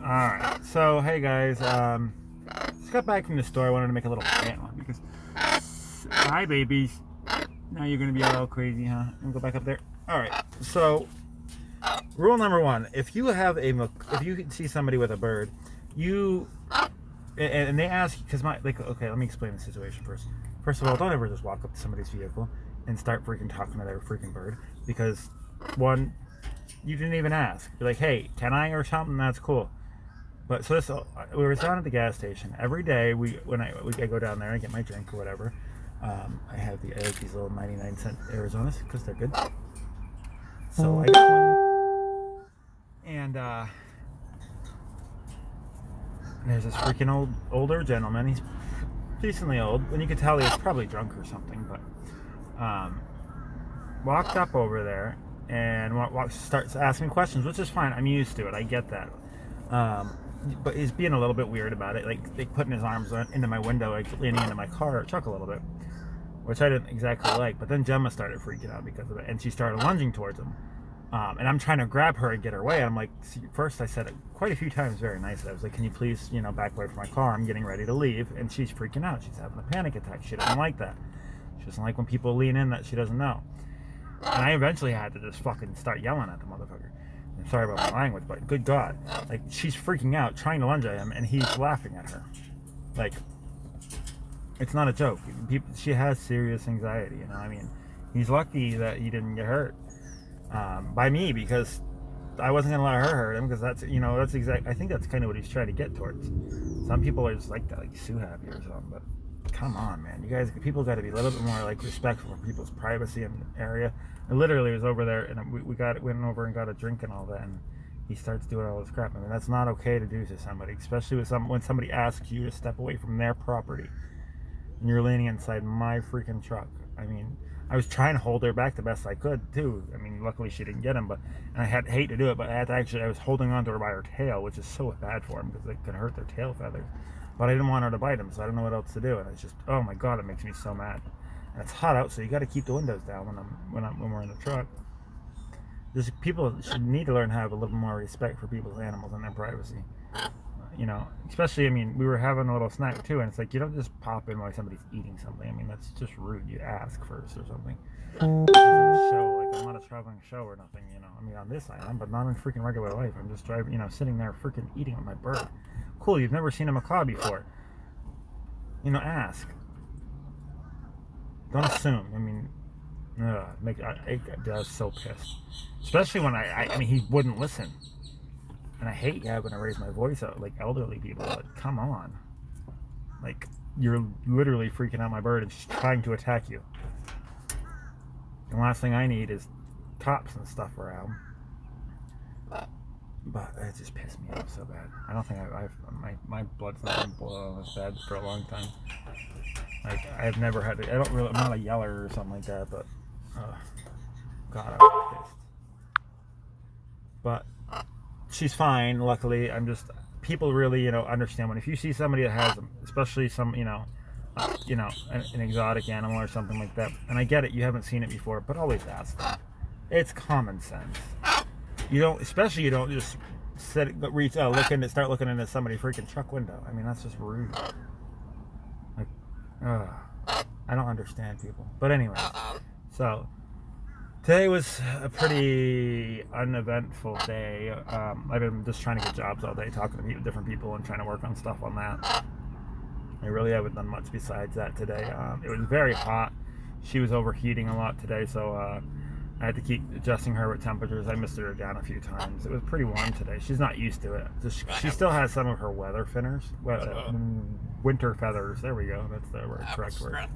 Alright, so hey guys, just got back from the store. I wanted to make a little rant on because hi babies. Now you're gonna be all crazy, huh? And go back up there. Alright, so rule number one, if you see somebody with a bird, and they ask, because okay, let me explain the situation first. First of all, don't ever just walk up to somebody's vehicle and start freaking talking to their freaking bird, because one, you didn't even ask. You're like, hey, can I or something? That's cool. But so we were down at the gas station every day. I go down there and get my drink or whatever. I have these little 99-cent Arizonas because they're good. So I got one, and there's this freaking older gentleman. He's decently old, and you could tell he was probably drunk or something. But walked up over there and starts asking questions, which is fine. I'm used to it. I get that. But he's being a little bit weird about it, like putting his arms into my window, like leaning into my car truck a little bit, which I didn't exactly like. But then Gemma started freaking out because of it, and she started lunging towards him. And I'm trying to grab her and get her away. And I'm like, first I said it quite a few times very nicely. I was like, can you please, back away from my car? I'm getting ready to leave. And she's freaking out. She's having a panic attack. She doesn't like that. She doesn't like when people lean in that she doesn't know. And I eventually had to just fucking start yelling at the motherfucker. I'm sorry about my language, but good God. Like, she's freaking out, trying to lunge at him, and he's laughing at her. Like, it's not a joke. She has serious anxiety, I mean, he's lucky that he didn't get hurt by me, because I wasn't going to let her hurt him, because I think that's kind of what he's trying to get towards. Some people are just like that, like Sue Happy or something, but come on, man. People got to be a little bit more, like, respectful for people's privacy in the area. I literally was over there, and we went over and got a drink and all that, and he starts doing all this crap. I mean, that's not okay to do to somebody, especially when somebody asks you to step away from their property, and you're leaning inside my freaking truck. I mean, I was trying to hold her back the best I could, too. I mean, luckily she didn't get him, and I hate to do it, but I was holding on to her by her tail, which is so bad for them, because it can hurt their tail feathers. But I didn't want her to bite him, so I don't know what else to do, and it's just, oh my God, it makes me so mad. And it's hot out, so you got to keep the windows down when we're in the truck. People should need to learn how to have a little more respect for people's animals and their privacy. Especially, I mean, we were having a little snack too, and it's like, you don't just pop in while somebody's eating something. I mean, that's just rude. You ask first or something. This isn't a show, like I'm not a traveling show or nothing, I mean, on this I am, but not in freaking regular life. I'm just driving, sitting there freaking eating with my bird. Cool, you've never seen a macaw before. Ask. Don't assume. I mean, I was so pissed. Especially when I mean, he wouldn't listen. And I hate having to raise my voice out like elderly people. Like, come on. Like, you're literally freaking out my bird and she's trying to attack you. The last thing I need is cops and stuff around. But it just pissed me off so bad. I don't think my blood's not been boiling this bad for a long time. Like, I've never had to, I'm not a yeller or something like that, but God, I was pissed. But she's fine, luckily. People really, understand if you see somebody that has them, especially some, an exotic animal or something like that, and I get it, you haven't seen it before, but always ask them. It's common sense. You don't just start looking into somebody's freaking truck window. I mean, that's just rude. Like, I don't understand people. But anyway, so today was a pretty uneventful day. I've been just trying to get jobs all day, talking to different people and trying to work on stuff on that. I really haven't done much besides that today. It was very hot. She was overheating a lot today, so I had to keep adjusting her with temperatures. I misted her down a few times. It was pretty warm today. She's not used to it. She still has some of her winter feathers. There we go. That's the correct word.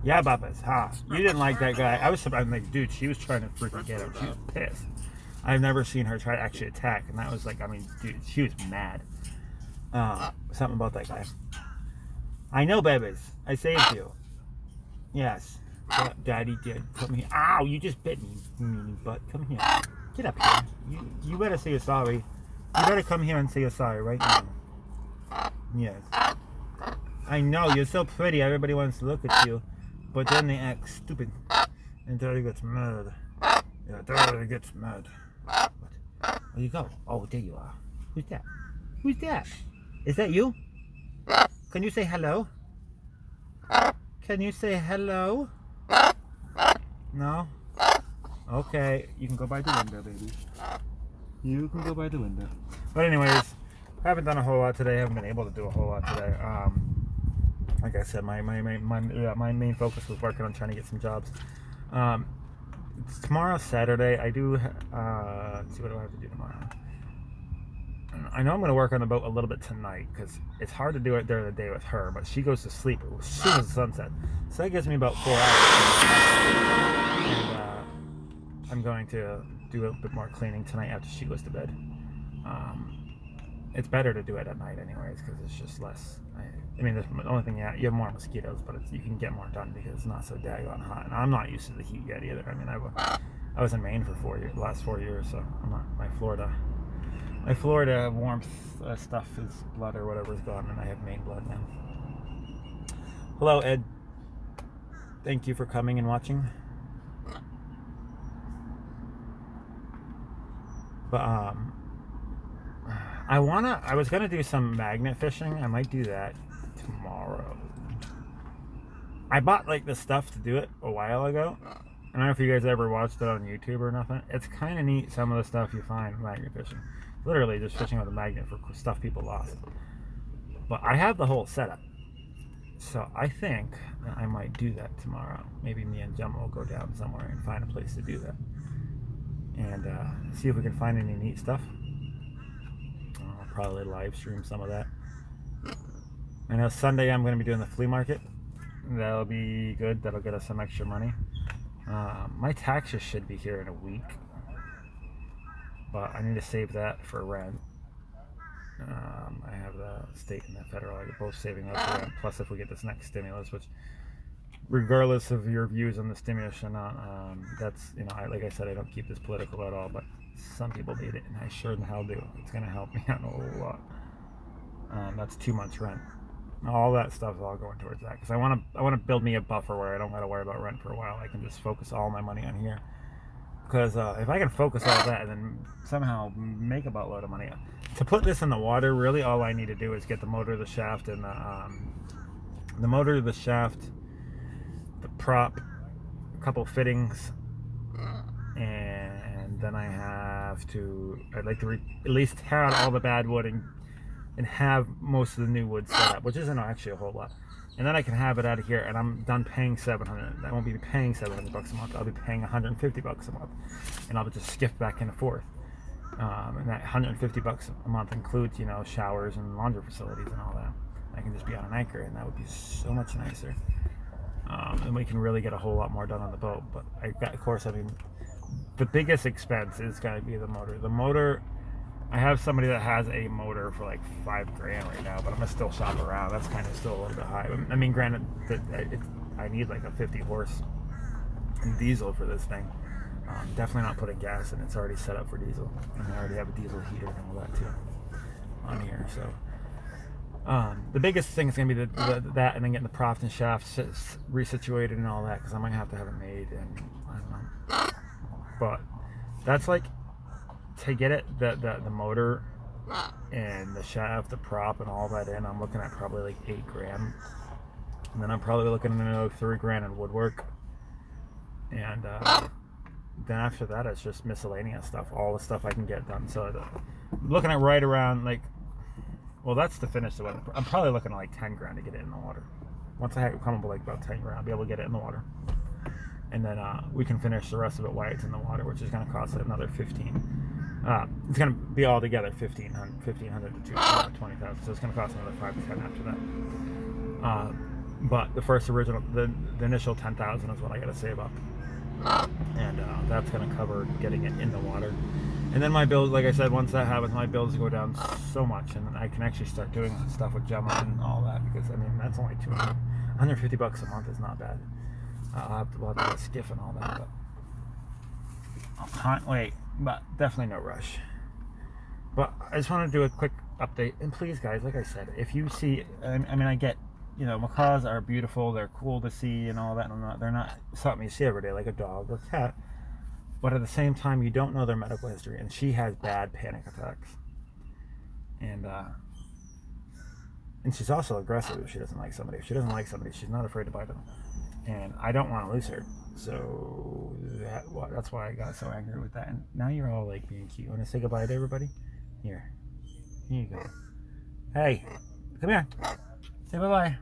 Yeah, Buppus. You didn't like that guy. I was surprised. I'm like, dude, she was trying to freaking get him. She was pissed. I've never seen her try to actually attack, and that was like, I mean, dude, she was mad. Something about that guy. I know, babies. I saved you. Yes. Daddy did. Come here. Ow, you just bit me, butt. Come here. Get up here. You better say you're sorry. You better come here and say you're sorry right now. Yes. I know, you're so pretty. Everybody wants to look at you. But then they act stupid. And Daddy gets mad. Yeah, Daddy gets mad. But Where you go? Oh, there you are. Who's that? Who's that? Is that you? Can you say hello? Can you say hello? No? Okay, you can go by the window, baby. You can go by the window. But anyways, I haven't done a whole lot today. I haven't been able to do a whole lot today. Like I said, my main focus was working on trying to get some jobs. Tomorrow, Saturday, I do. Let's see, what do I have to do tomorrow? I know I'm going to work on the boat a little bit tonight because it's hard to do it during the day with her, but she goes to sleep as soon as the sun sets. So that gives me about 4 hours. And I'm going to do a bit more cleaning tonight after she goes to bed. It's better to do it at night anyways because it's just less. I mean, the only thing you have more mosquitoes, but you can get more done because it's not so daggone hot. And I'm not used to the heat yet either. I mean, I was in Maine for 4 years, the last 4 years, so I'm not. My Florida warmth stuff is blood or whatever is gone, and I have Maine blood now. Hello, Ed. Thank you for coming and watching. But I was gonna do some magnet fishing. I might do that tomorrow. I bought like the stuff to do it a while ago. I don't know if you guys ever watched it on YouTube or nothing. It's kind of neat, some of the stuff you find magnet fishing. Literally just fishing with a magnet for stuff people lost. But I have the whole setup. So I think that I might do that tomorrow. Maybe me and Gemma will go down somewhere and find a place to do that. And see if we can find any neat stuff. I'll probably live stream some of that. I know Sunday I'm going to be doing the flea market. That'll be good. That'll get us some extra money. My taxes should be here in a week. But I need to save that for rent. I have the state and the federal. I get both saving up for rent. Plus, if we get this next stimulus, which, regardless of your views on the stimulus or not, that's, you know, like I said, I don't keep this political at all. But some people need it, and I sure in the hell do. It's going to help me out a whole lot. That's 2 months rent. All that stuff is all going towards that because I want to build me a buffer where I don't got to worry about rent for a while. I can just focus all my money on here. Because if I can focus all that and then somehow make a buttload of money, to put this in the water, really all I need to do is get the motor, the shaft, and the motor, the shaft, the prop, a couple fittings, and then I'd like to at least tear out all the bad wood and have most of the new wood set up, which isn't actually a whole lot. And then I can have it out of here, and I'm done paying $700. I won't be paying $700 a month. I'll be paying $150 a month, and I'll just skip back and forth. And that $150 a month includes, you know, showers and laundry facilities and all that. I can just be on an anchor, and that would be so much nicer. And we can really get a whole lot more done on the boat. But of course, I mean, the biggest expense is going to be the motor. The motor. I have somebody that has a motor for like $5,000 right now, but I'm gonna still shop around. That's kind of still a little bit high. I mean, granted, I need like a 50 horse diesel for this thing. Definitely not putting gas in. It's already set up for diesel, and I already have a diesel heater and all that too on here. So the biggest thing is gonna be that, and then getting the prop and shaft resituated and all that, because I might have to have it made, and I don't know. But that's like, to get it, the motor and the shaft, the prop, and all that in, I'm looking at probably like $8,000, and then I'm probably looking at another $3,000 in woodwork, and then after that it's just miscellaneous stuff, all the stuff I can get done. So looking at right around like, well, that's to finish the weather. I'm probably looking at like $10,000 to get it in the water. Once I come up with like about $10,000, I'll be able to get it in the water. And then we can finish the rest of it while it's in the water, which is going to cost another $15,000. It's going to be all together $1,500 to $20,000. So it's going to cost another $5,000 to $10,000 after that. But the first original, the initial $10,000 is what I got to save up, and that's going to cover getting it in the water. And then my bills, like I said, once that happens, my bills go down so much, and I can actually start doing stuff with Gemma and all that. Because I mean, that's only $150 a month is not bad. We'll have to get a skiff and all that, but I can't wait. But definitely no rush. But I just want to do a quick update. And please, guys, like I said, if you see, I mean, I get, you know, macaws are beautiful, they're cool to see and all that, and they're not something you see every day like a dog or cat. but at the same time, you don't know their medical history, and she has bad panic attacks. And she's also aggressive if she doesn't like somebody. If she doesn't like somebody, she's not afraid to bite them. And I don't want to lose her. So that's why I got so angry with that. And now you're all like being cute. Want to say goodbye to everybody? Here you go. Hey, come here. Say bye-bye.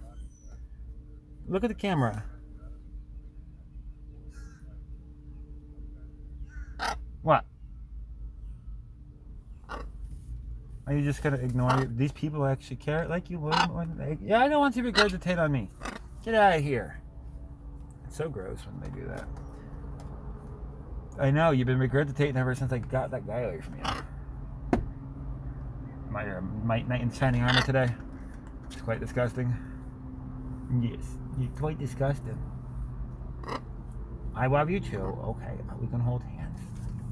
Look at the camera. What? Are you just gonna ignore these people actually care like you would? Yeah, I don't want you to regurgitate on me. Get out of here. It's so gross when they do that. I know, you've been regurgitating ever since I got that guy away from you. My knight in shining armor today. It's quite disgusting. Yes, you're quite disgusting. I love you too. Okay, we can hold hands.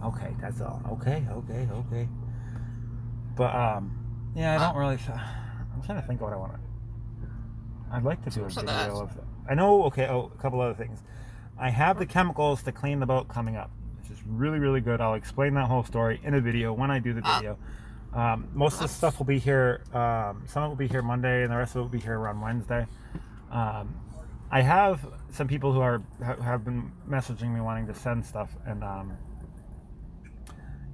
Okay, that's all. Okay. But yeah, I don't really. I'm trying to think of what I want to. I'd like to do a video of. I know. Okay. Oh, a couple other things. I have the chemicals to clean the boat coming up, which is really good. I'll explain that whole story in a video when I do the video. Most of the stuff will be here. Some of it will be here Monday, and the rest of it will be here around Wednesday. I have some people who have been messaging me wanting to send stuff, and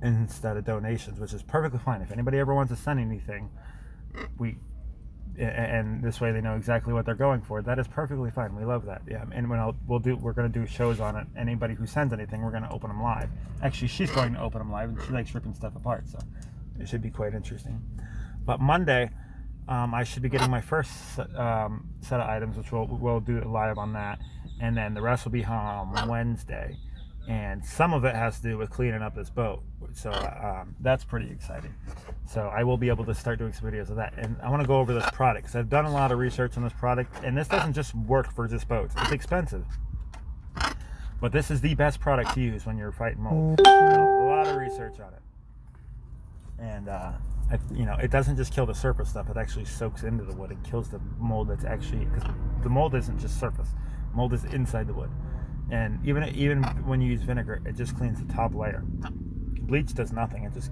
instead of donations, which is perfectly fine. If anybody ever wants to send anything, and this way they know exactly what they're going for, that is perfectly fine. We love that. Yeah, and we're going to do shows on it. Anybody who sends anything, we're going to open them live. Actually, she's going to open them live, and she likes ripping stuff apart, so it should be quite interesting. But Monday, I should be getting my first set of items, which we'll do it live on that, and then the rest will be on Wednesday. And some of it has to do with cleaning up this boat, so that's pretty exciting. So I will be able to start doing some videos of that. And I want to go over this product because I've done a lot of research on this product, and this doesn't just work for just boats. It's expensive, but this is the best product to use when you're fighting mold. A lot of research on it, and it doesn't just kill the surface stuff. It actually soaks into the wood and kills the mold that's actually, because the mold isn't just surface. Mold is inside the wood. And even when you use vinegar, it just cleans the top layer. Bleach does nothing. It just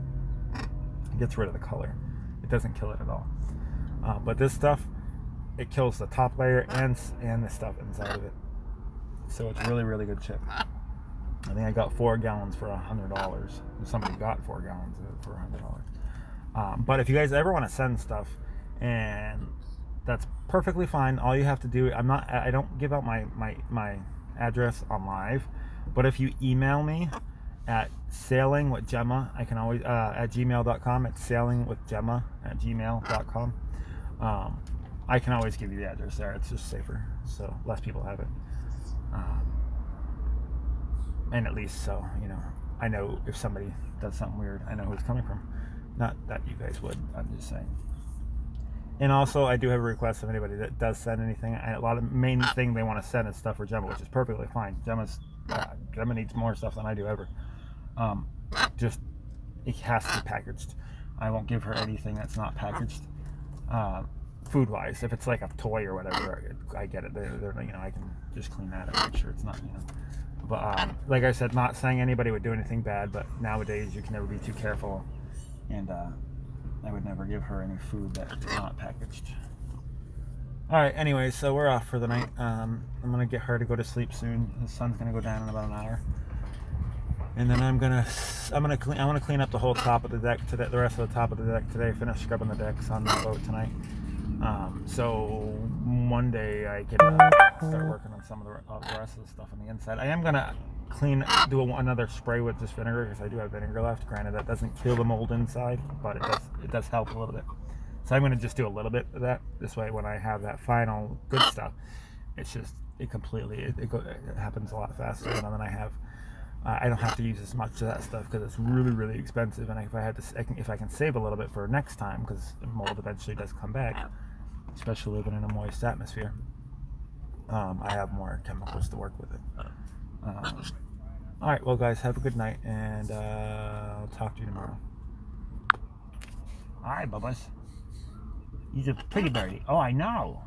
gets rid of the color. It doesn't kill it at all. But this stuff, it kills the top layer and the stuff inside of it. So it's really good chip. I think I got 4 gallons for $100. Somebody got 4 gallons of it for $100. But if you guys ever want to send stuff, and that's perfectly fine. All you have to do, I don't give out my address on live, but if you email me at sailingwithgemma, I can always at gmail.com. It's sailingwithgemma@gmail.com. I can always give you the address there. It's just safer, so less people have it, and at least so I know if somebody does something weird, I know who it's coming from. Not that you guys would, I'm just saying. And also, I do have a request of anybody that does send anything. A lot of main thing they want to send is stuff for Gemma, which is perfectly fine. Gemma needs more stuff than I do ever. Just it has to be packaged. I won't give her anything that's not packaged. Food-wise, if it's like a toy or whatever, I get it. I can just clean that and make sure it's not. But like I said, not saying anybody would do anything bad, but nowadays you can never be too careful, and I would never give her any food that is not packaged. Alright, anyway, so we're off for the night. I'm going to get her to go to sleep soon. The sun's going to go down in about an hour. And then I want to clean up the whole top of the deck today, the rest of the top of the deck today, finish scrubbing the decks on the boat tonight. So Monday I can start working on some of the rest of the stuff on the inside. I am going to do another spray with just vinegar, because I do have vinegar left. Granted, that doesn't kill the mold inside, but it does help a little bit. So I'm going to just do a little bit of that. This way, when I have that final good stuff, it happens a lot faster than I have. I don't have to use as much of that stuff because it's really expensive. And if I can save a little bit for next time, because mold eventually does come back, especially living in a moist atmosphere, I have more chemicals to work with it. Alright, well guys, have a good night, and I'll talk to you tomorrow. Alright, Bubba's. He's a pretty birdie. Oh, I know.